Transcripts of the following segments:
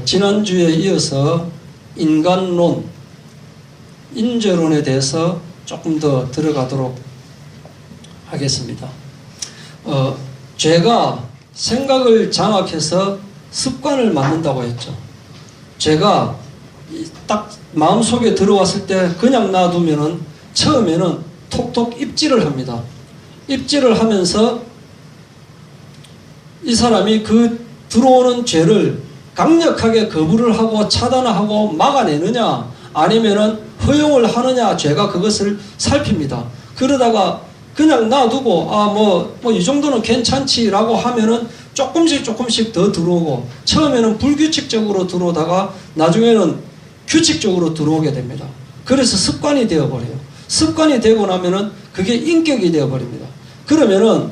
지난주에 이어서 인간론, 인죄론에 대해서 조금 더 들어가도록 하겠습니다. 죄가 생각을 장악해서 습관을 만든다고 했죠. 죄가 딱 마음속에 들어왔을 때 그냥 놔두면은 처음에는 톡톡 입질을 합니다. 입질을 하면서 이 사람이 그 들어오는 죄를 강력하게 거부를 하고 차단하고 막아내느냐 아니면은 허용을 하느냐, 죄가 그것을 살핍니다. 그러다가 그냥 놔두고 이 정도는 괜찮지라고 하면은 조금씩 더 들어오고, 처음에는 불규칙적으로 들어오다가 나중에는 규칙적으로 들어오게 됩니다. 그래서 습관이 되어버려요. 습관이 되고 나면은 그게 인격이 되어버립니다. 그러면은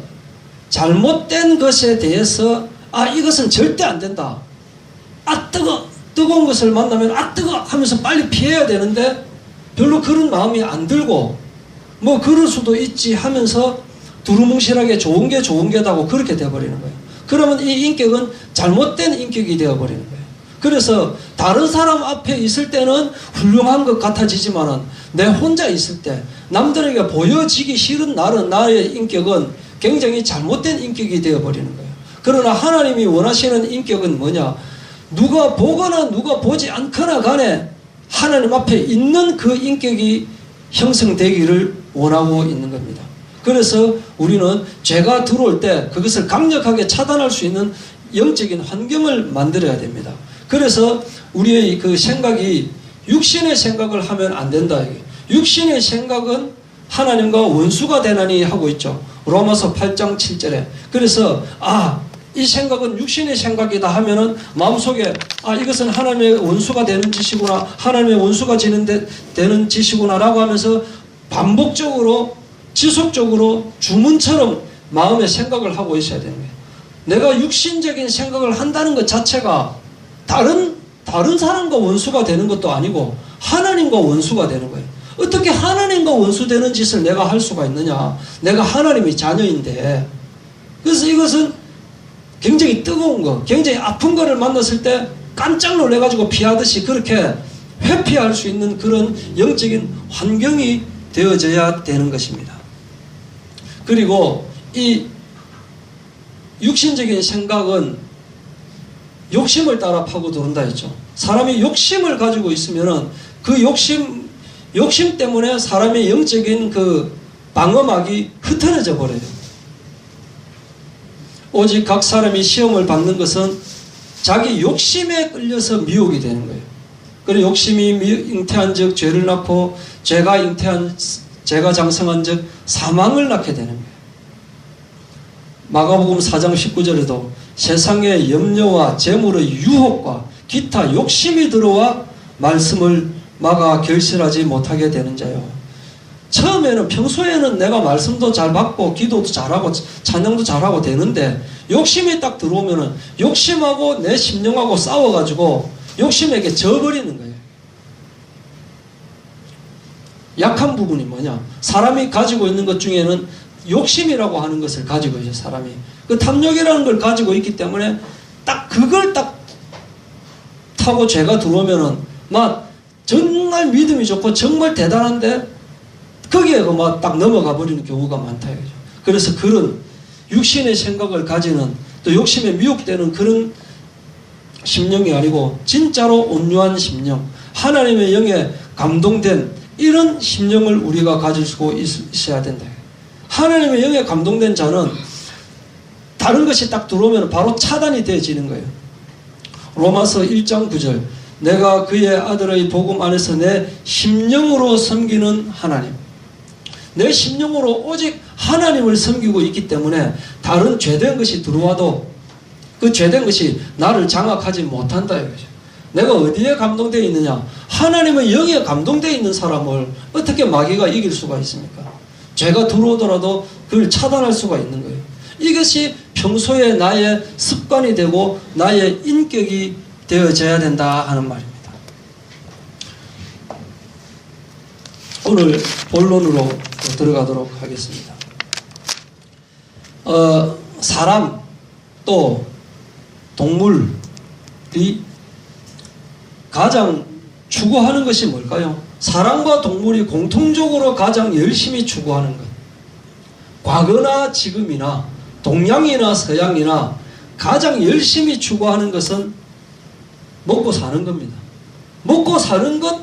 잘못된 것에 대해서 이것은 절대 안 된다. 뜨거운 것을 만나면 뜨거 하면서 빨리 피해야 되는데 별로 그런 마음이 안 들고 그럴 수도 있지 하면서 두루뭉실하게 좋은 게 좋은 게다고 그렇게 되어버리는 거예요. 그러면 이 인격은 잘못된 인격이 되어버리는 거예요. 그래서 다른 사람 앞에 있을 때는 훌륭한 것 같아지지만은 내 혼자 있을 때 남들에게 보여지기 싫은 나의 인격은 굉장히 잘못된 인격이 되어버리는 거예요. 그러나 하나님이 원하시는 인격은 뭐냐? 누가 보거나 누가 보지 않거나 간에 하나님 앞에 있는 그 인격이 형성되기를 원하고 있는 겁니다. 그래서 우리는 죄가 들어올 때 그것을 강력하게 차단할 수 있는 영적인 환경을 만들어야 됩니다. 그래서 우리의 그 생각이 육신의 생각을 하면 안 된다. 육신의 생각은 하나님과 원수가 되나니 하고 있죠. 로마서 8장 7절에. 그래서 이 생각은 육신의 생각이다 하면은 마음속에 이것은 하나님의 원수가 되는 짓이구나, 하나님의 원수가 되는 짓이구나 라고 하면서 반복적으로 지속적으로 주문처럼 마음의 생각을 하고 있어야 되는 거예요. 내가 육신적인 생각을 한다는 것 자체가 다른 사람과 원수가 되는 것도 아니고 하나님과 원수가 되는 거예요. 어떻게 하나님과 원수 되는 짓을 내가 할 수가 있느냐? 내가 하나님의 자녀인데. 그래서 이것은 굉장히 뜨거운 거, 굉장히 아픈 거를 만났을 때 깜짝 놀래가지고 피하듯이 그렇게 회피할 수 있는 그런 영적인 환경이 되어져야 되는 것입니다. 그리고 이 육신적인 생각은 욕심을 따라 파고들어온다 했죠. 사람이 욕심을 가지고 있으면은 그 욕심 때문에 사람의 영적인 그 방어막이 흐트러져 버려요. 오직 각 사람이 시험을 받는 것은 자기 욕심에 끌려서 미혹이 되는 거예요. 그리고 욕심이 잉태한 즉 죄를 낳고 죄가 장성한 즉 사망을 낳게 되는 거예요. 마가복음 4장 19절에도 세상의 염려와 재물의 유혹과 기타 욕심이 들어와 말씀을 막아 결실하지 못하게 되는 자요. 처음에는 평소에는 내가 말씀도 잘 받고 기도도 잘하고 찬양도 잘하고 되는데 욕심이 딱 들어오면은 욕심하고 내 심령하고 싸워가지고 욕심에게 져버리는 거예요. 약한 부분이 뭐냐? 사람이 가지고 있는 것 중에는 욕심이라고 하는 것을 가지고 있어요. 사람이 그 탐욕이라는 걸 가지고 있기 때문에 그걸 타고 죄가 들어오면은 정말 믿음이 좋고 정말 대단한데 거기에 딱 넘어가 버리는 경우가 많다. 그래서 그런 육신의 생각을 가지는, 또 욕심에 미혹되는 그런 심령이 아니고 진짜로 온유한 심령, 하나님의 영에 감동된 이런 심령을 우리가 가지고 있어야 된다. 하나님의 영에 감동된 자는 다른 것이 딱 들어오면 바로 차단이 되어지는 거예요. 로마서 1장 9절, 내가 그의 아들의 복음 안에서 내 심령으로 섬기는 하나님. 내 심령으로 오직 하나님을 섬기고 있기 때문에 다른 죄된 것이 들어와도 그 죄된 것이 나를 장악하지 못한다 이거죠. 내가 어디에 감동되어 있느냐? 하나님의 영에 감동되어 있는 사람을 어떻게 마귀가 이길 수가 있습니까? 죄가 들어오더라도 그걸 차단할 수가 있는 거예요. 이것이 평소에 나의 습관이 되고 나의 인격이 되어져야 된다 하는 말입니다. 오늘 본론으로 들어가도록 하겠습니다. 사람 또 동물이 가장 추구하는 것이 뭘까요? 사람과 동물이 공통적으로 가장 열심히 추구하는 것. 과거나 지금이나 동양이나 서양이나 가장 열심히 추구하는 것은 먹고 사는 겁니다. 먹고 사는 것,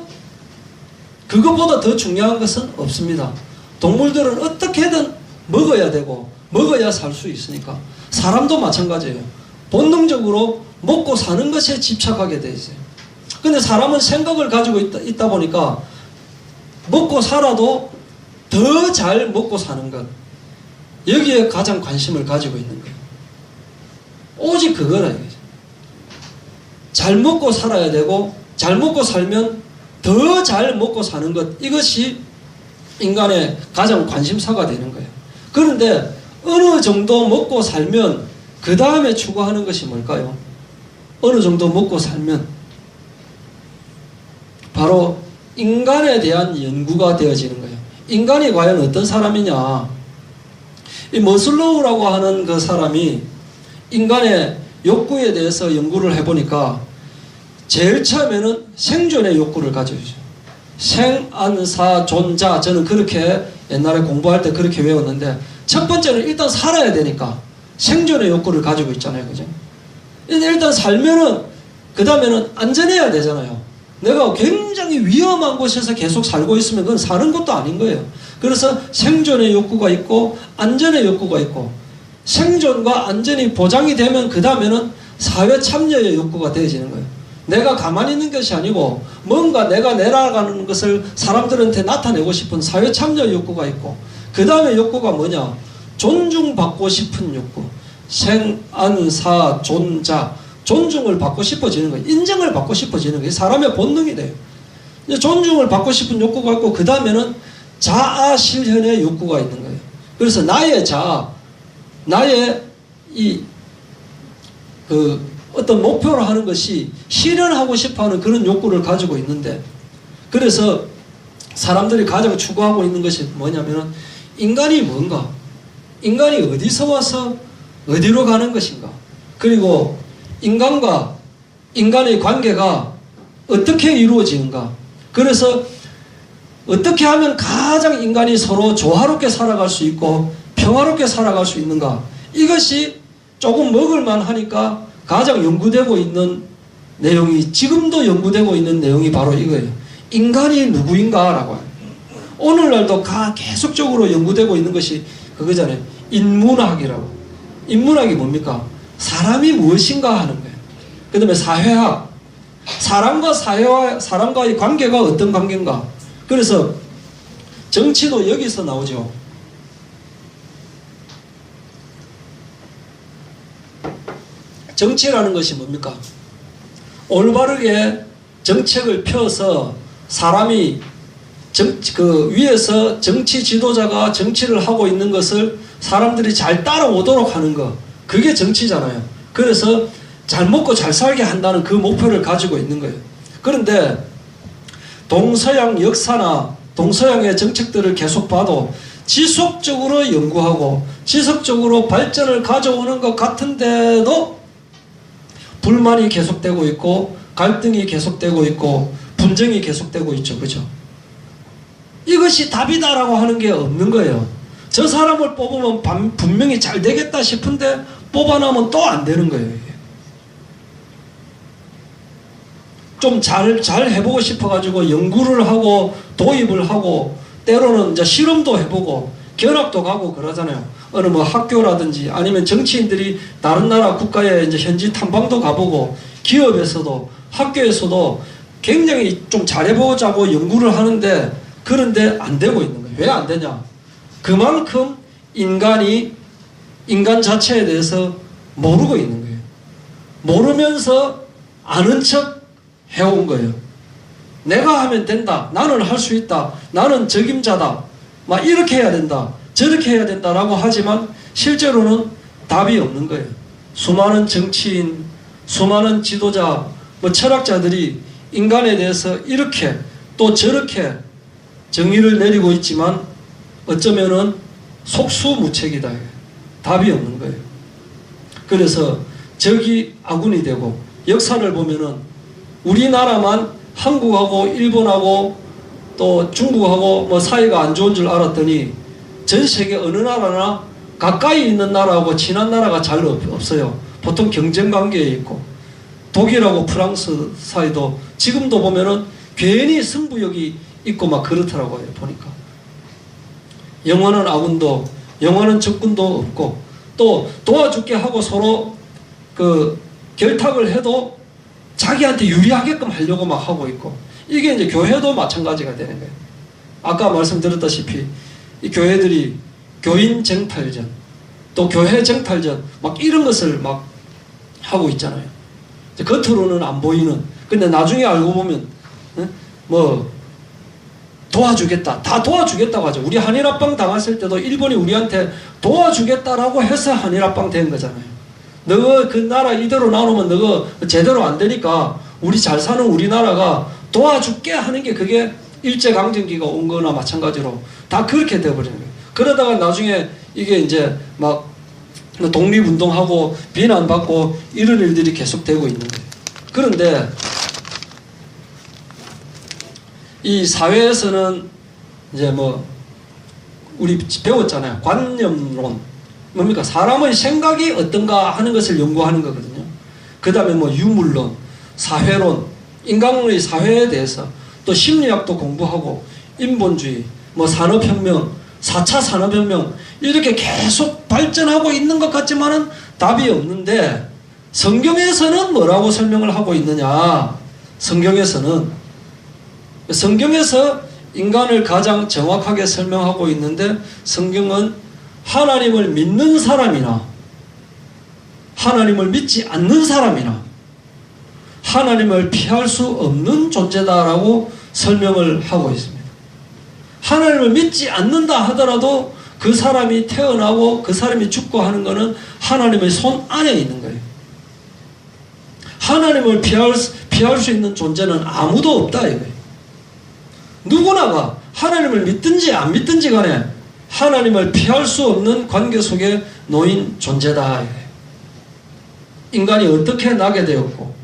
그것보다 더 중요한 것은 없습니다. 동물들은 어떻게든 먹어야 되고 먹어야 살 수 있으니까. 사람도 마찬가지예요. 본능적으로 먹고 사는 것에 집착하게 돼 있어요. 근데 사람은 생각을 가지고 있다 보니까 먹고 살아도 더 잘 먹고 사는 것, 여기에 가장 관심을 가지고 있는 거예요. 오직 그거라 이거죠. 잘 먹고 살아야 되고 잘 먹고 살면 더 잘 먹고 사는 것, 이것이 인간의 가장 관심사가 되는 거예요. 그런데 어느 정도 먹고 살면 그 다음에 추구하는 것이 뭘까요? 어느 정도 먹고 살면 바로 인간에 대한 연구가 되어지는 거예요. 인간이 과연 어떤 사람이냐. 이 머슬로우라고 하는 그 사람이 인간의 욕구에 대해서 연구를 해보니까 제일 처음에는 생존의 욕구를 가지고 있어요. 생안사 존자, 저는 그렇게 옛날에 공부할 때 그렇게 외웠는데, 첫 번째는 일단 살아야 되니까 생존의 욕구를 가지고 있잖아요. 그죠? 일단 살면은 그 다음에는 안전해야 되잖아요. 내가 굉장히 위험한 곳에서 계속 살고 있으면 그건 사는 것도 아닌 거예요. 그래서 생존의 욕구가 있고 안전의 욕구가 있고, 생존과 안전이 보장이 되면 그 다음에는 사회 참여의 욕구가 되어지는 거예요. 내가 가만히 있는 것이 아니고 뭔가 내가 내려가는 것을 사람들한테 나타내고 싶은 사회 참여 욕구가 있고, 그 다음에 욕구가 뭐냐? 존중받고 싶은 욕구. 생, 안, 사, 존자. 존중을 받고 싶어지는 거예요. 인정을 받고 싶어지는 거예요. 사람의 본능이 돼요. 존중을 받고 싶은 욕구가 있고, 그 다음에는 자아 실현의 욕구가 있는 거예요. 그래서 나의 자아, 나의 어떤 목표로 하는 것이 실현하고 싶어 하는 그런 욕구를 가지고 있는데, 그래서 사람들이 가장 추구하고 있는 것이 뭐냐면은 인간이 뭔가, 인간이 어디서 와서 어디로 가는 것인가, 그리고 인간과 인간의 관계가 어떻게 이루어지는가, 그래서 어떻게 하면 가장 인간이 서로 조화롭게 살아갈 수 있고 평화롭게 살아갈 수 있는가, 이것이 조금 먹을만 하니까 가장 연구되고 있는 내용이, 지금도 연구되고 있는 내용이 바로 이거예요. 인간이 누구인가라고 해요. 오늘날도 계속적으로 연구되고 있는 것이 그거잖아요. 인문학이라고. 인문학이 뭡니까? 사람이 무엇인가 하는 거예요. 그 다음에 사회학. 사람과의 관계가 어떤 관계인가. 그래서 정치도 여기서 나오죠. 정치라는 것이 뭡니까? 올바르게 정책을 펴서 사람이 위에서 정치 지도자가 정치를 하고 있는 것을 사람들이 잘 따라오도록 하는 것, 그게 정치잖아요. 그래서 잘 먹고 잘 살게 한다는 그 목표를 가지고 있는 거예요. 그런데 동서양 역사나 동서양의 정책들을 계속 봐도 지속적으로 연구하고 지속적으로 발전을 가져오는 것 같은데도 불만이 계속되고 있고 갈등이 계속되고 있고 분쟁이 계속되고 있죠. 그죠? 이것이 답이다라고 하는 게 없는 거예요. 저 사람을 뽑으면 분명히 잘 되겠다 싶은데 뽑아나면 또 안 되는 거예요. 이게. 좀 잘 해보고 싶어가지고 연구를 하고 도입을 하고 때로는 이제 실험도 해보고 견학도 가고 그러잖아요. 어느 뭐 학교라든지 아니면 정치인들이 다른 나라 국가에 이제 현지 탐방도 가보고 기업에서도 학교에서도 굉장히 좀 잘해보자고 연구를 하는데, 그런데 안 되고 있는 거예요. 왜 안 되냐? 그만큼 인간 자체에 대해서 모르고 있는 거예요. 모르면서 아는 척 해온 거예요. 내가 하면 된다. 나는 할 수 있다. 나는 적임자다. 막 이렇게 해야 된다. 저렇게 해야 된다라고 하지만 실제로는 답이 없는 거예요. 수많은 정치인, 수많은 지도자, 철학자들이 인간에 대해서 이렇게 또 저렇게 정의를 내리고 있지만 어쩌면은 속수무책이다. 답이 없는 거예요. 그래서 적이 아군이 되고, 역사를 보면은 우리나라만 한국하고 일본하고 또 중국하고 뭐 사이가 안 좋은 줄 알았더니 전 세계 어느 나라나 가까이 있는 나라하고 친한 나라가 잘 없어요. 보통 경쟁 관계에 있고, 독일하고 프랑스 사이도 지금도 보면은 괜히 승부욕이 있고 막 그렇더라고요. 보니까 영원한 아군도 영원한 적군도 없고, 또 도와줄게 하고 서로 그 결탁을 해도 자기한테 유리하게끔 하려고 막 하고 있고, 이게 이제 교회도 마찬가지가 되는 거예요. 아까 말씀드렸다시피 이 교회들이 교인 쟁탈전, 또 교회 쟁탈전 막 이런 것을 막 하고 있잖아요. 겉으로는 안 보이는, 근데 나중에 알고 보면 뭐 도와주겠다, 다 도와주겠다고 하죠. 우리 한일합방 당했을 때도 일본이 우리한테 도와주겠다라고 해서 한일합방 된 거잖아요. 너가 그 나라 이대로 나누면 너가 제대로 안 되니까 우리 잘 사는 우리나라가 도와줄게 하는 게, 그게 일제강점기가 온 거나 마찬가지로 다 그렇게 돼버리는 거예요. 그러다가 나중에 이게 이제 막 독립운동하고 비난받고 이런 일들이 계속되고 있는 거예요. 그런데 이 사회에서는 이제 뭐 우리 배웠잖아요. 관념론, 뭡니까? 사람의 생각이 어떤가 하는 것을 연구하는 거거든요. 그 다음에 뭐 유물론, 사회론, 인간의 사회에 대해서, 또 심리학도 공부하고, 인본주의, 뭐 산업혁명, 4차 산업혁명, 이렇게 계속 발전하고 있는 것 같지만은 답이 없는데, 성경에서는 뭐라고 설명을 하고 있느냐? 성경에서 인간을 가장 정확하게 설명하고 있는데, 성경은 하나님을 믿는 사람이나 하나님을 믿지 않는 사람이나 하나님을 피할 수 없는 존재다라고 설명을 하고 있습니다. 하나님을 믿지 않는다 하더라도 그 사람이 태어나고 그 사람이 죽고 하는 것은 하나님의 손 안에 있는 거예요. 하나님을 피할 수 있는 존재는 아무도 없다 이거예요. 누구나가 하나님을 믿든지 안 믿든지 간에 하나님을 피할 수 없는 관계 속에 놓인 존재다 이거예요. 인간이 어떻게 나게 되었고,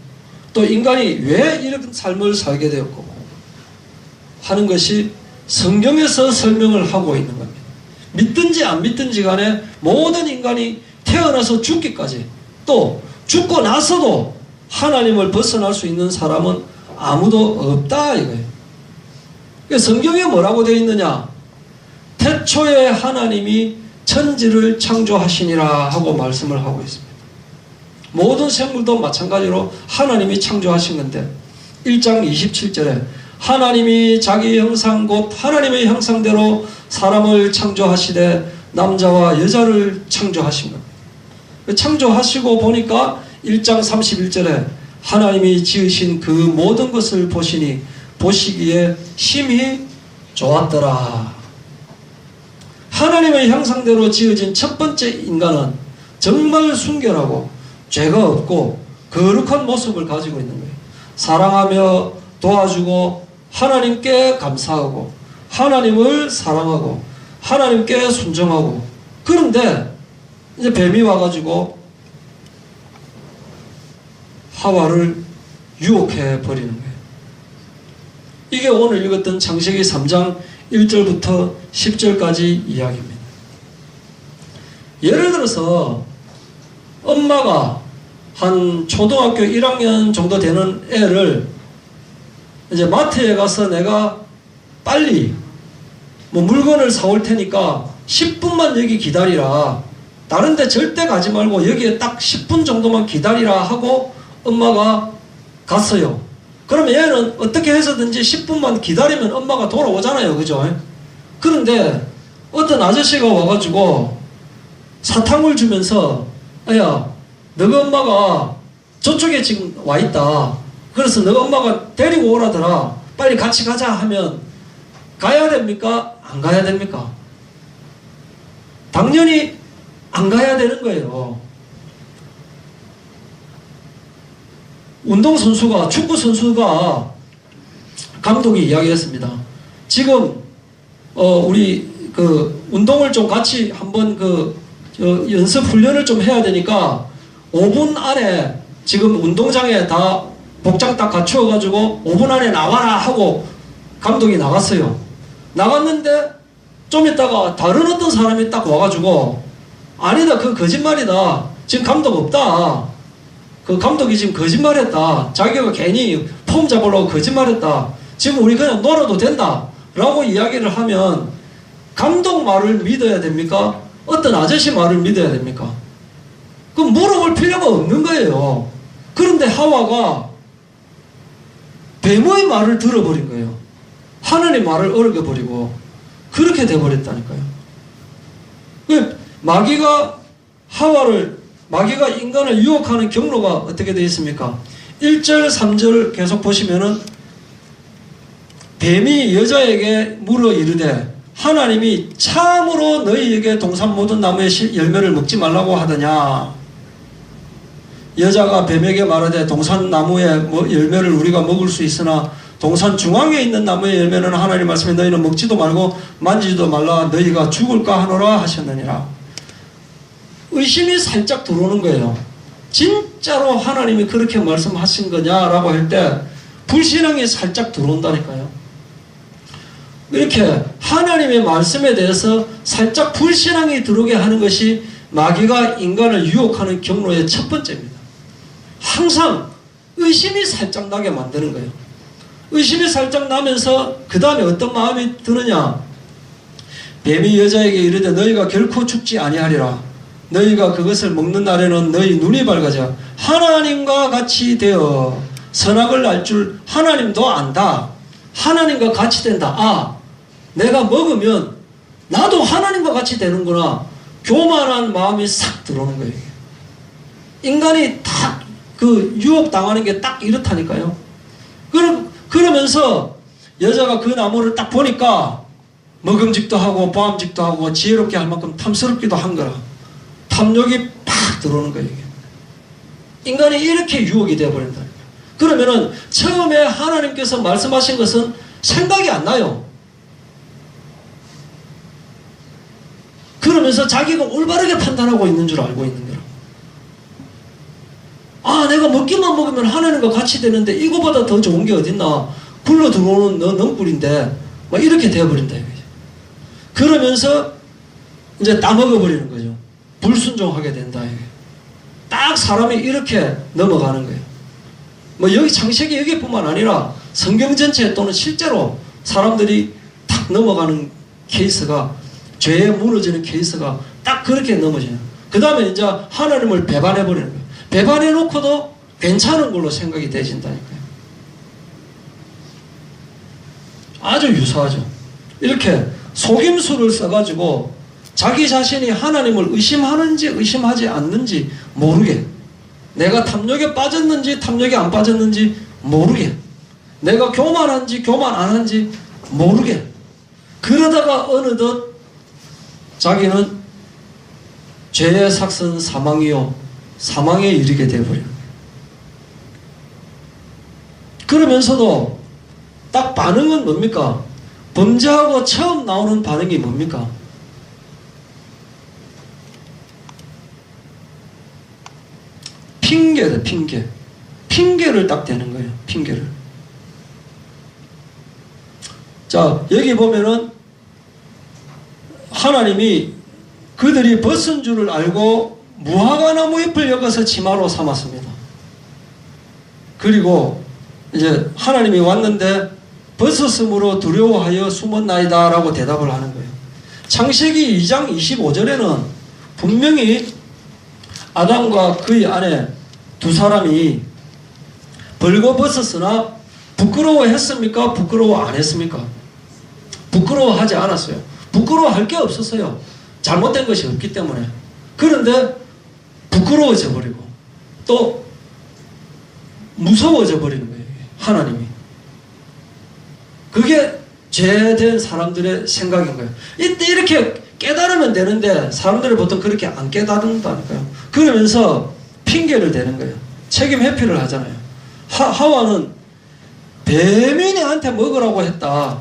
또 인간이 왜 이런 삶을 살게 되었고 하는 것이 성경에서 설명을 하고 있는 겁니다. 믿든지 안 믿든지 간에 모든 인간이 태어나서 죽기까지, 또 죽고 나서도 하나님을 벗어날 수 있는 사람은 아무도 없다 이거예요. 성경에 뭐라고 되어 있느냐? 태초에 하나님이 천지를 창조하시니라 하고 말씀을 하고 있습니다. 모든 생물도 마찬가지로 하나님이 창조하신 건데, 1장 27절에 하나님이 자기 형상 곧 하나님의 형상대로 사람을 창조하시되 남자와 여자를 창조하신 겁니다. 창조하시고 보니까 1장 31절에 하나님이 지으신 그 모든 것을 보시니 보시기에 심히 좋았더라. 하나님의 형상대로 지어진 첫 번째 인간은 정말 순결하고 죄가 없고 거룩한 모습을 가지고 있는 거예요. 사랑하며 도와주고 하나님께 감사하고 하나님을 사랑하고 하나님께 순종하고. 그런데 이제 뱀이 와가지고 하와를 유혹해 버리는 거예요. 이게 오늘 읽었던 창세기 3장 1절부터 10절까지 이야기입니다. 예를 들어서 엄마가 한 초등학교 1학년 정도 되는 애를 이제 마트에 가서 내가 빨리 뭐 물건을 사올 테니까 10분만 여기 기다리라, 다른 데 절대 가지 말고 여기에 딱 10분 정도만 기다리라 하고 엄마가 갔어요. 그러면 얘는 어떻게 해서든지 10분만 기다리면 엄마가 돌아오잖아요. 그죠? 그런데 어떤 아저씨가 와가지고 사탕을 주면서, 야, 너가 엄마가 저쪽에 지금 와 있다. 그래서 너가 엄마가 데리고 오라더라. 빨리 같이 가자 하면 가야 됩니까? 안 가야 됩니까? 당연히 안 가야 되는 거예요. 운동선수가, 축구선수가 감독이 이야기했습니다. 지금 우리 운동을 좀 같이 한번 연습 훈련을 좀 해야 되니까 5분 안에 지금 운동장에 다 복장 딱 갖추어가지고 5분 안에 나와라 하고 감독이 나갔어요. 나갔는데 좀 있다가 다른 어떤 사람이 딱 와가지고 아니다, 그 거짓말이다, 지금 감독 없다, 그 감독이 지금 거짓말했다, 자기가 괜히 폼 잡으려고 거짓말했다, 지금 우리 그냥 놀아도 된다 라고 이야기를 하면 감독 말을 믿어야 됩니까? 어떤 아저씨 말을 믿어야 됩니까? 그럼 물어볼 필요가 없는 거예요. 그런데 하와가 뱀의 말을 들어버린 거예요. 하나님 말을 어겨버리고 그렇게 돼버렸다니까요. 마귀가 인간을 유혹하는 경로가 어떻게 되어 있습니까? 1절 3절 계속 보시면은 뱀이 여자에게 물어 이르되 하나님이 참으로 너희에게 동산 모든 나무의 열매를 먹지 말라고 하더냐. 여자가 뱀에게 말하되 동산 나무의 열매를 우리가 먹을 수 있으나 동산 중앙에 있는 나무의 열매는 하나님 말씀에 너희는 먹지도 말고 만지지도 말라 너희가 죽을까 하노라 하셨느니라. 의심이 살짝 들어오는 거예요. 진짜로 하나님이 그렇게 말씀하신 거냐라고 할 때 불신앙이 살짝 들어온다니까요. 이렇게 하나님의 말씀에 대해서 살짝 불신앙이 들어오게 하는 것이 마귀가 인간을 유혹하는 경로의 첫 번째입니다. 항상 의심이 살짝 나게 만드는 거예요. 의심이 살짝 나면서 그 다음에 어떤 마음이 드느냐. 뱀이 여자에게 이르되 너희가 결코 죽지 아니하리라. 너희가 그것을 먹는 날에는 너희 눈이 밝아져 하나님과 같이 되어 선악을 알 줄 하나님도 안다. 하나님과 같이 된다. 아, 내가 먹으면 나도 하나님과 같이 되는구나. 교만한 마음이 싹 들어오는 거예요. 인간이 딱 그 유혹당하는 게 딱 이렇다니까요. 그러면서 여자가 그 나무를 딱 보니까 먹음직도 하고 보암직도 하고 지혜롭게 할 만큼 탐스럽기도 한 거라. 탐욕이 팍 들어오는 거예요. 인간이 이렇게 유혹이 되어버린다. 그러면은 처음에 하나님께서 말씀하신 것은 생각이 안 나요. 그러면서 자기가 올바르게 판단하고 있는 줄 알고 있는 거라. 아, 내가 먹기만 먹으면 하나님과 같이 되는데 이거보다 더 좋은 게 어딨나. 굴러 들어오는 넝굴인데 막 이렇게 되어버린다. 그러면서 이제 따먹어버리는 거죠. 불순종하게 된다. 딱 사람이 이렇게 넘어가는 거예요. 뭐 여기 창세기 여기뿐만 아니라 성경 전체 또는 실제로 사람들이 딱 넘어가는 케이스가, 죄에 무너지는 케이스가 딱 그렇게 넘어져요. 그 다음에 이제 하나님을 배반해버리는 거예요. 배반해놓고도 괜찮은 걸로 생각이 되진다니까요. 아주 유사하죠. 이렇게 속임수를 써가지고 자기 자신이 하나님을 의심하는지 의심하지 않는지 모르게, 내가 탐욕에 빠졌는지 탐욕에 안 빠졌는지 모르게, 내가 교만한지 교만 안 한지 모르게, 그러다가 어느덧 자기는 죄의 삭은 사망이요 사망에 이르게 되어버려요. 그러면서도 딱 반응은 뭡니까? 범죄하고 처음 나오는 반응이 뭡니까? 핑계다, 핑계. 핑계를 딱 대는 거예요. 핑계를. 자, 여기 보면은 하나님이 그들이 벗은 줄을 알고 무화과나무 잎을 엮어서 치마로 삼았습니다. 그리고 이제 하나님이 왔는데 벗었으므로 두려워하여 숨었나이다 라고 대답을 하는 거예요. 창세기 2장 25절에는 분명히 아담과 그의 아내 두 사람이 벌거벗었으나 부끄러워했습니까? 부끄러워 안 했습니까? 부끄러워하지 않았어요. 부끄러워할 게 없었어요. 잘못된 것이 없기 때문에. 그런데 부끄러워져 버리고 또 무서워져 버리는 거예요. 하나님이. 그게 죄된 사람들의 생각인 거예요. 이때 이렇게 깨달으면 되는데 사람들이 보통 그렇게 안 깨달은다니까요. 그러면서 핑계를 대는 거예요. 책임 회피를 하잖아요. 하와는 뱀이 내한테 먹으라고 했다.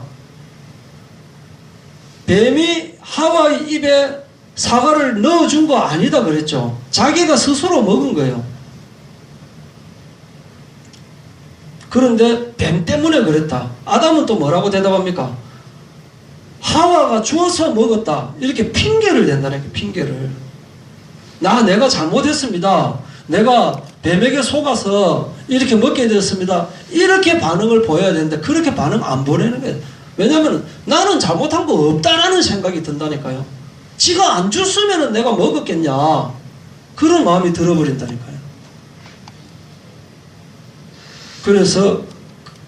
뱀이 하와의 입에 사과를 넣어준 거 아니다 그랬죠. 자기가 스스로 먹은 거예요. 그런데 뱀 때문에 그랬다. 아담은 또 뭐라고 대답합니까? 하와가 주워서 먹었다. 이렇게 핑계를 댄다는 게 핑계를. 내가 잘못했습니다. 내가 뱀에게 속아서 이렇게 먹게 됐습니다. 이렇게 반응을 보여야 되는데 그렇게 반응 안 보내는 거예요. 왜냐하면 나는 잘못한 거 없다라는 생각이 든다니까요. 지가 안 줬으면 내가 먹었겠냐. 그런 마음이 들어버린다니까요. 그래서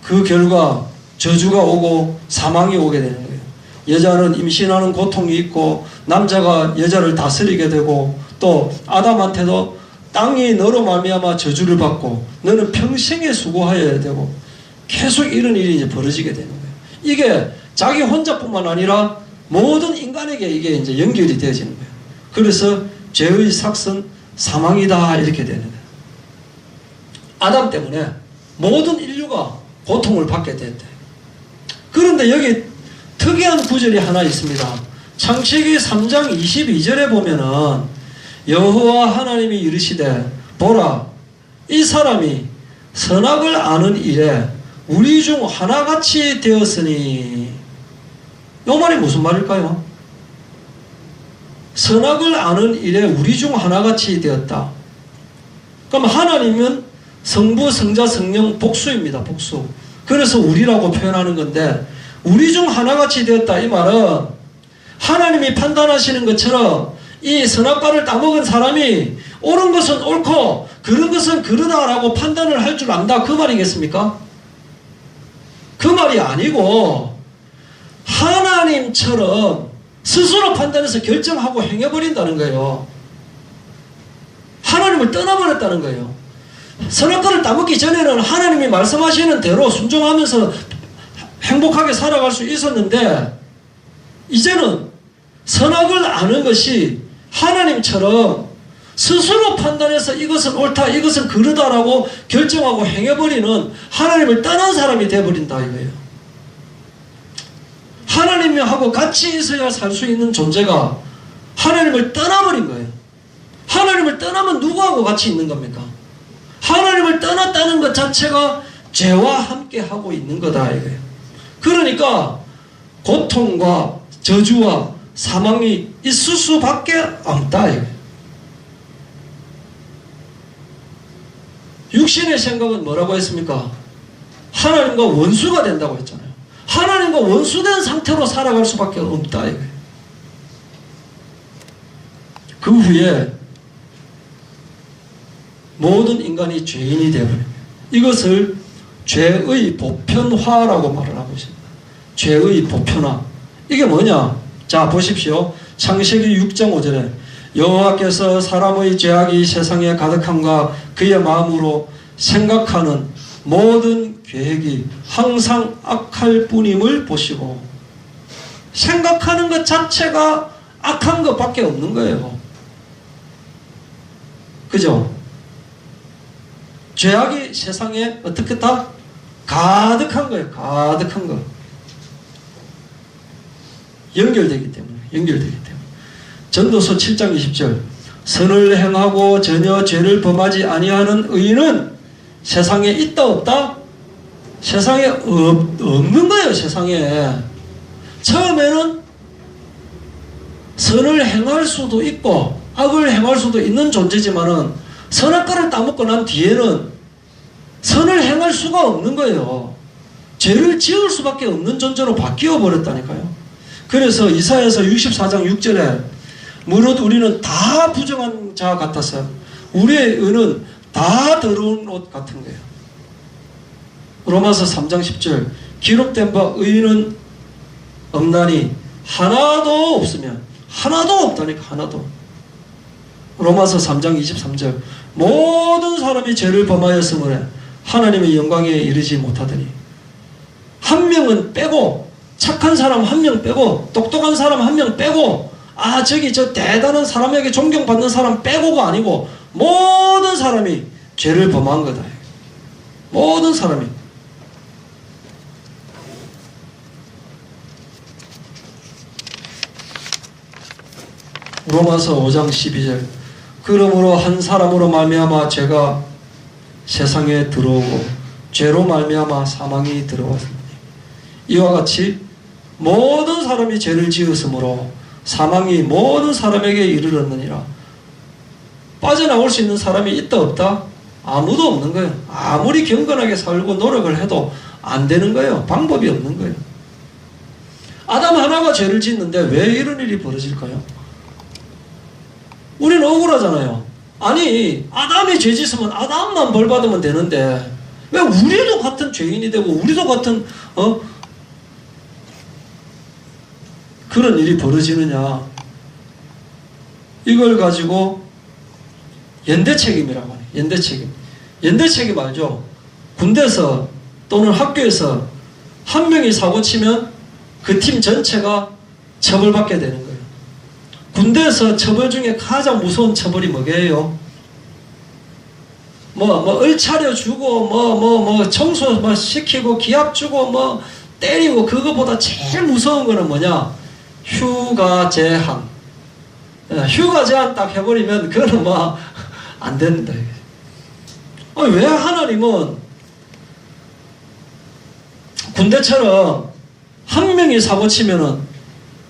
그 결과 저주가 오고 사망이 오게 되는 거예요. 여자는 임신하는 고통이 있고 남자가 여자를 다스리게 되고 또 아담한테도 땅이 너로 말미암아 저주를 받고 너는 평생에 수고하여야 되고 계속 이런 일이 이제 벌어지게 되는 거예요. 이게 자기 혼자뿐만 아니라 모든 인간에게 이게 이제 연결이 되어지는 거예요. 그래서 죄의 삭은 사망이다 이렇게 되는 거예요. 아담 때문에 모든 인류가 고통을 받게 됐대. 그런데 여기 특이한 구절이 하나 있습니다. 창세기 3장 22절에 보면은 여호와 하나님이 이르시되 보라 이 사람이 선악을 아는 일에 우리 중 하나같이 되었으니 이 말이 무슨 말일까요? 선악을 아는 일에 우리 중 하나같이 되었다. 그럼 하나님은 성부, 성자, 성령 복수입니다. 복수. 그래서 우리라고 표현하는 건데 우리 중 하나같이 되었다. 이 말은 하나님이 판단하시는 것처럼 이 선악과를 따먹은 사람이 옳은 것은 옳고 그런 것은 그러다라고 판단을 할 줄 안다. 그 말이겠습니까? 그 말이 아니고 하나님처럼 스스로 판단해서 결정하고 행해버린다는 거예요. 하나님을 떠나버렸다는 거예요. 선악과를 따먹기 전에는 하나님이 말씀하시는 대로 순종하면서 행복하게 살아갈 수 있었는데 이제는 선악을 아는 것이 하나님처럼 스스로 판단해서 이것은 옳다 이것은 그르다라고 결정하고 행해버리는 하나님을 떠난 사람이 되어버린다 이거예요. 하나님하고 같이 있어야 살 수 있는 존재가 하나님을 떠나버린 거예요. 하나님을 떠나면 누구하고 같이 있는 겁니까? 하나님을 떠났다는 것 자체가 죄와 함께 하고 있는 거다 이거예요. 그러니까 고통과 저주와 사망이 있을 수밖에 없다 이거예요. 육신의 생각은 뭐라고 했습니까? 하나님과 원수가 된다고 했잖아요. 하나님과 원수된 상태로 살아갈 수밖에 없다 이거예요. 그 후에 모든 인간이 죄인이 되어버립니다. 이것을 죄의 보편화라고 말을 하고 있습니다. 죄의 보편화. 이게 뭐냐? 자 보십시오. 창세기 6장 5절에 여호와께서 사람의 죄악이 세상에 가득함과 그의 마음으로 생각하는 모든 계획이 항상 악할 뿐임을 보시고 생각하는 것 자체가 악한 것밖에 없는 거예요. 그죠? 죄악이 세상에 어떻게 다 가득한 거예요. 가득한 거. 연결되기 때문에. 전도서 7장 20절 선을 행하고 전혀 죄를 범하지 아니하는 의인은 세상에 있다 없다? 세상에 없는 거예요. 세상에. 처음에는 선을 행할 수도 있고 악을 행할 수도 있는 존재지만은 선악과를 따먹고 난 뒤에는 선을 행할 수가 없는 거예요. 죄를 지을 수밖에 없는 존재로 바뀌어 버렸다니까요. 그래서 이사야서 64장 6절에 무릇 우리는 다 부정한 자 같아서 우리의 의는 다 더러운 옷 같은 거예요. 로마서 3장 10절 기록된 바 의인은 없나니 하나도 없으면 하나도 없다니까 하나도. 로마서 3장 23절 모든 사람이 죄를 범하였으므로 하나님의 영광에 이르지 못하더니 한 명은 빼고 착한 사람 한 명 빼고 똑똑한 사람 한 명 빼고 저기 저 대단한 사람에게 존경받는 사람 빼고가 아니고 모든 사람이 죄를 범한 거다. 모든 사람이. 로마서 5장 12절 그러므로 한 사람으로 말미암아 죄가 세상에 들어오고 죄로 말미암아 사망이 들어왔습니다. 이와 같이 모든 사람이 죄를 지었으므로 사망이 모든 사람에게 이르렀느니라. 빠져나올 수 있는 사람이 있다 없다? 아무도 없는 거예요. 아무리 경건하게 살고 노력을 해도 안 되는 거예요. 방법이 없는 거예요. 아담 하나가 죄를 짓는데 왜 이런 일이 벌어질까요? 우리는 억울하잖아요. 아니, 아담이 죄 짓으면 아담만 벌 받으면 되는데 왜 우리도 같은 죄인이 되고 우리도 같은 그런 일이 벌어지느냐. 이걸 가지고 연대책임이라고 해요. 연대책임. 연대책임 알죠? 군대에서 또는 학교에서 한 명이 사고치면 그 팀 전체가 처벌받게 되는 거예요. 군대에서 처벌 중에 가장 무서운 처벌이 뭐게요? 얼차려 주고, 청소 시키고, 기합 주고, 때리고, 그거보다 제일 무서운 거는 뭐냐? 휴가 제한. 휴가 제한 딱 해버리면, 그거는 안 된다. 왜 하나님은 군대처럼 한 명이 사고 치면은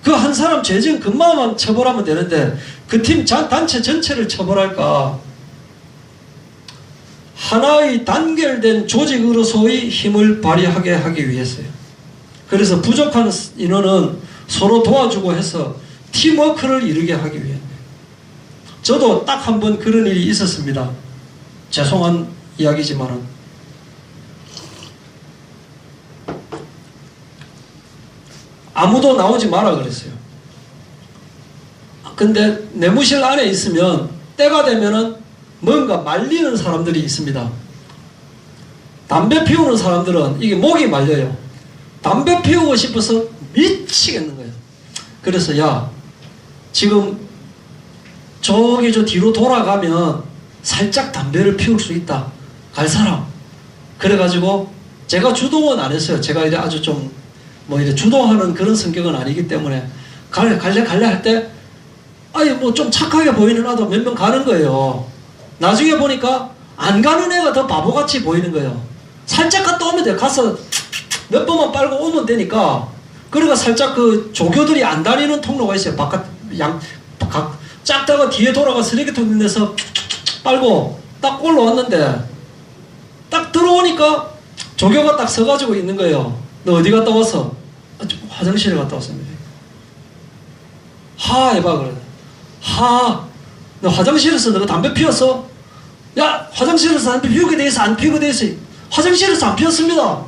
그 한 사람 죄 지은 그마만 처벌하면 되는데 그 팀 단체 전체를 처벌할까? 하나의 단결된 조직으로서의 힘을 발휘하게 하기 위해서요. 그래서 부족한 인원은 서로 도와주고 해서 팀워크를 이루게 하기 위해. 저도 딱 한 번 그런 일이 있었습니다. 죄송한 이야기지만은 아무도 나오지 마라 그랬어요. 근데 내무실 안에 있으면 때가 되면은 뭔가 말리는 사람들이 있습니다. 담배 피우는 사람들은 이게 목이 말려요. 담배 피우고 싶어서 미치겠는 거예요. 그래서 야, 지금 저기 저 뒤로 돌아가면 살짝 담배를 피울 수 있다. 갈 사람. 그래가지고 제가 주동은 안 했어요. 제가 이제 아주 좀 이제 주동하는 그런 성격은 아니기 때문에 갈래 할 때 좀 착하게 보이는 아도 몇 명 가는 거예요. 나중에 보니까 안 가는 애가 더 바보같이 보이는 거예요. 살짝 갔다 오면 돼요. 가서 몇 번만 빨고 오면 되니까. 그러니까 살짝 그 조교들이 안 다니는 통로가 있어요. 작다가 뒤에 돌아가 쓰레기통 있는 데서 빨고 딱 올라왔는데 딱 들어오니까 조교가 딱 서가지고 있는 거예요. 너 어디 갔다 왔어? 화장실에 갔다 왔습니다. 해봐 그래. 너 화장실에서 너가 담배 피웠어? 야, 화장실에서 담배 피우게 돼 있어? 안 피우게 돼 있어? 화장실에서 안 피웠습니다.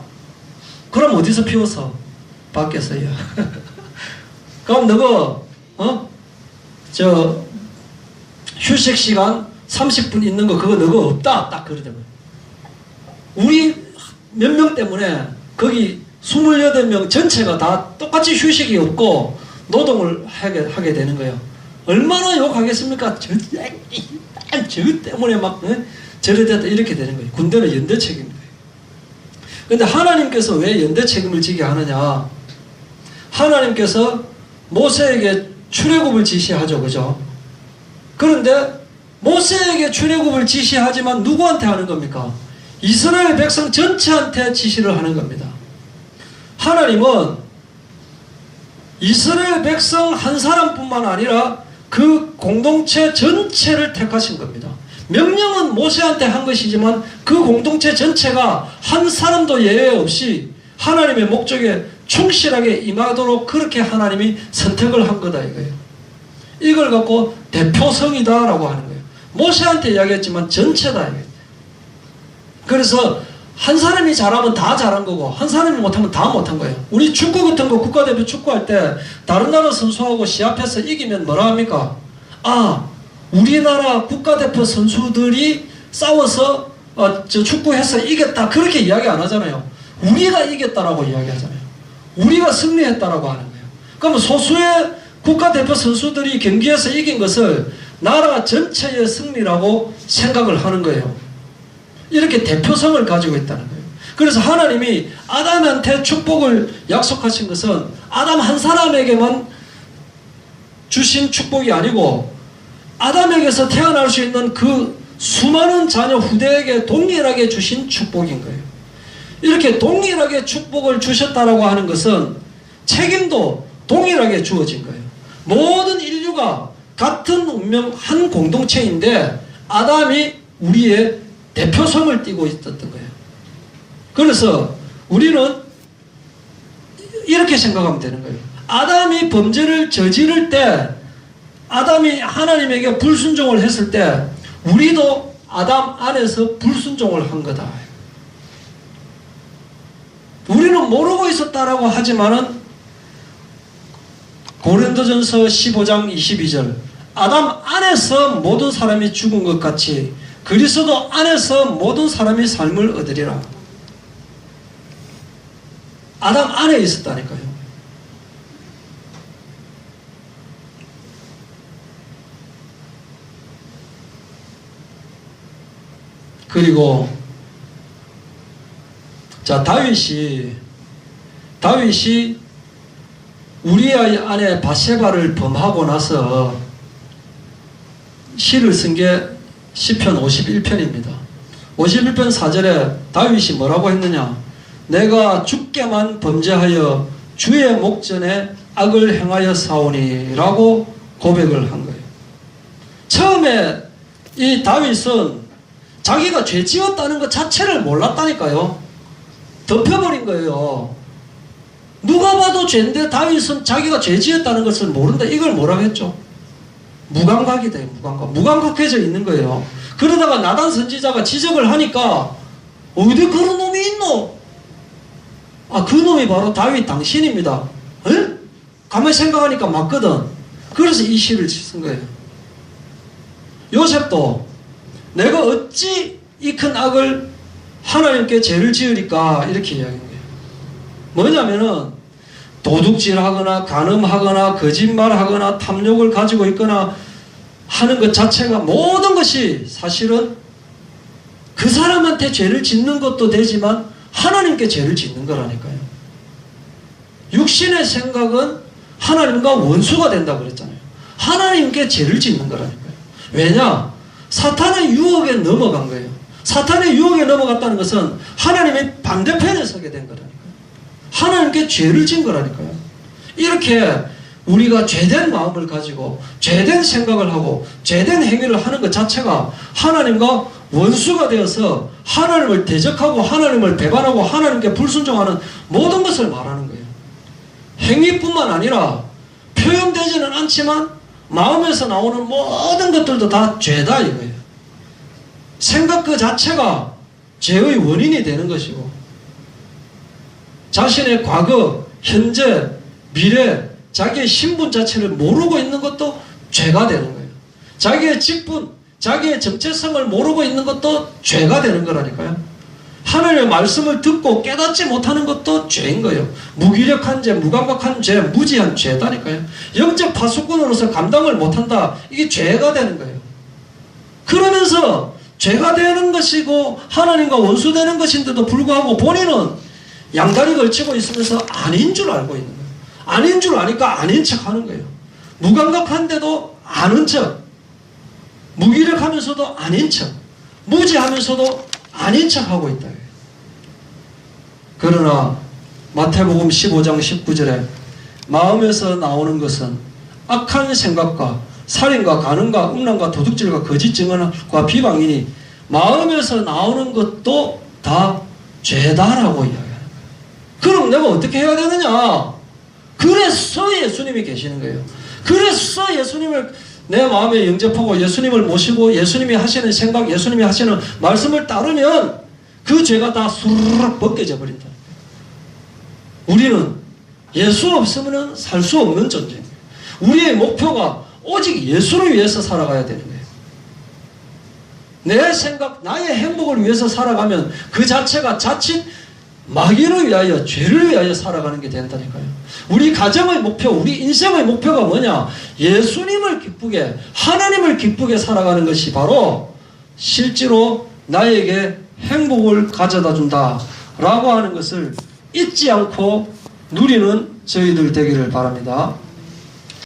그럼 어디서 피웠어? 밖에서요. 그럼 너가 휴식 시간 30분 있는 거 그거 너가 없다. 딱 그러더라고요. 우리 몇 명 때문에 거기 28명 전체가 다 똑같이 휴식이 없고 노동을 하게 되는 거예요. 얼마나 욕하겠습니까? 저 때문에 저러다 이렇게 되는 거예요. 군대는 연대 책임입니다. 그런데 하나님께서 왜 연대 책임을 지게 하느냐? 하나님께서 모세에게 출애굽을 지시하죠. 그죠? 그런데 모세에게 출애굽을 지시하지만 누구한테 하는 겁니까? 이스라엘 백성 전체한테 지시를 하는 겁니다. 하나님은 이스라엘 백성 한 사람뿐만 아니라 그 공동체 전체를 택하신 겁니다. 명령은 모세한테 한 것이지만 그 공동체 전체가 한 사람도 예외 없이 하나님의 목적에 충실하게 임하도록 그렇게 하나님이 선택을 한 거다 이거예요. 이걸 갖고 대표성이다라고 하는 거예요. 모세한테 이야기했지만 전체다 이거예요. 그래서 한 사람이 잘하면 다 잘한 거고 한 사람이 못하면 다 못한 거예요. 우리 축구 같은 거 국가대표 축구할 때 다른 나라 선수하고 시합해서 이기면 뭐라 합니까? 우리나라 국가대표 선수들이 싸워서 축구해서 이겼다 그렇게 이야기 안 하잖아요. 우리가 이겼다라고 이야기하잖아요. 우리가 승리했다라고 하는 거예요. 그럼 소수의 국가대표 선수들이 경기에서 이긴 것을 나라 전체의 승리라고 생각을 하는 거예요. 이렇게 대표성을 가지고 있다는 거예요. 그래서 하나님이 아담한테 축복을 약속하신 것은 아담 한 사람에게만 주신 축복이 아니고 아담에게서 태어날 수 있는 그 수많은 자녀 후대에게 동일하게 주신 축복인 거예요. 이렇게 동일하게 축복을 주셨다라고 하는 것은 책임도 동일하게 주어진 거예요. 모든 인류가 같은 운명 한 공동체인데 아담이 우리의 대표성을 띠고 있었던 거예요. 그래서 우리는 이렇게 생각하면 되는 거예요. 아담이 범죄를 저지를 때, 아담이 하나님에게 불순종을 했을 때 우리도 아담 안에서 불순종을 한 거다. 우리는 모르고 있었다라고 하지만은 고린도전서 15장 22절 아담 안에서 모든 사람이 죽은 것 같이 그리스도 안에서 모든 사람이 삶을 얻으리라. 아담 안에 있었다니까요. 그리고 자, 다윗이 우리아이 안에 바세바를 범하고 나서 시를 쓴 게 시편 51편입니다. 51편 4절에 다윗이 뭐라고 했느냐? 내가 주께만 범죄하여 주의 목전에 악을 행하여 사오니 라고 고백을 한 거예요. 처음에 이 다윗은 자기가 죄 지었다는 것 자체를 몰랐다니까요. 덮여버린 거예요. 누가 봐도 죄인데 다윗은 자기가 죄 지었다는 것을 모른다. 이걸 뭐라고 했죠? 무감각이다. 무감각해져 있는 거예요. 그러다가 나단 선지자가 지적을 하니까 어디 그런 놈이 있노? 아, 그 놈이 바로 다윗 당신입니다. 에? 가만히 생각하니까 맞거든. 그래서 이 시를 쓴 거예요. 요셉도 내가 어찌 이 큰 악을 하나님께 죄를 지으리까 이렇게 이야기한 거예요. 뭐냐면은 도둑질하거나 간음하거나 거짓말하거나 탐욕을 가지고 있거나 하는 것 자체가 모든 것이 사실은 그 사람한테 죄를 짓는 것도 되지만 하나님께 죄를 짓는 거라니까요. 육신의 생각은 하나님과 원수가 된다고 그랬잖아요. 하나님께 죄를 짓는 거라니까요. 왜냐? 사탄의 유혹에 넘어간 거예요. 사탄의 유혹에 넘어갔다는 것은 하나님의 반대편에 서게 된 거라니까요. 하나님께 죄를 진 거라니까요. 이렇게 우리가 죄된 마음을 가지고 죄된 생각을 하고 죄된 행위를 하는 것 자체가 하나님과 원수가 되어서 하나님을 대적하고 하나님을 배반하고 하나님께 불순종하는 모든 것을 말하는 거예요. 행위뿐만 아니라 표현되지는 않지만 마음에서 나오는 모든 것들도 다 죄다 이거예요. 생각 그 자체가 죄의 원인이 되는 것이고 자신의 과거, 현재, 미래, 자기의 신분 자체를 모르고 있는 것도 죄가 되는 거예요. 자기의 직분, 자기의 정체성을 모르고 있는 것도 죄가 되는 거라니까요. 하나님의 말씀을 듣고 깨닫지 못하는 것도 죄인 거예요. 무기력한 죄, 무감각한 죄, 무지한 죄다니까요. 영적 파수꾼으로서 감당을 못한다. 이게 죄가 되는 거예요. 그러면서 죄가 되는 것이고 하나님과 원수되는 것인데도 불구하고 본인은 양다리 걸치고 있으면서 아닌 줄 알고 있는 거예요. 아닌 줄 아니까 아닌 척 하는 거예요. 무감각한데도 아는 척, 무기력하면서도 아닌 척, 무지하면서도 아닌 척 하고 있다. 그러나 마태복음 15장 19절에 마음에서 나오는 악한 생각과 살인과 간음과 음란과 도둑질과 거짓 증언과 비방이니 마음에서 나오는 것도 다 죄다라고 이야기합니다. 그럼 내가 어떻게 해야 되느냐? 그래서 예수님이 계시는 거예요. 그래서 예수님을 내 마음에 영접하고 예수님을 모시고 예수님이 하시는 생각, 예수님이 하시는 말씀을 따르면 그 죄가 다 수르륵 벗겨져 버린다. 우리는 예수 없으면 살 수 없는 존재입니다. 우리의 목표가 오직 예수를 위해서 살아가야 되는 거예요. 내 생각, 나의 행복을 위해서 살아가면 그 자체가 자칫 마귀를 위하여, 죄를 위하여 살아가는 게 된다니까요. 우리 가정의 목표, 우리 인생의 목표가 뭐냐? 예수님을 기쁘게, 하나님을 기쁘게 살아가는 것이 바로 실제로 나에게 행복을 가져다 준다 라고 하는 것을 잊지 않고 누리는 저희들 되기를 바랍니다.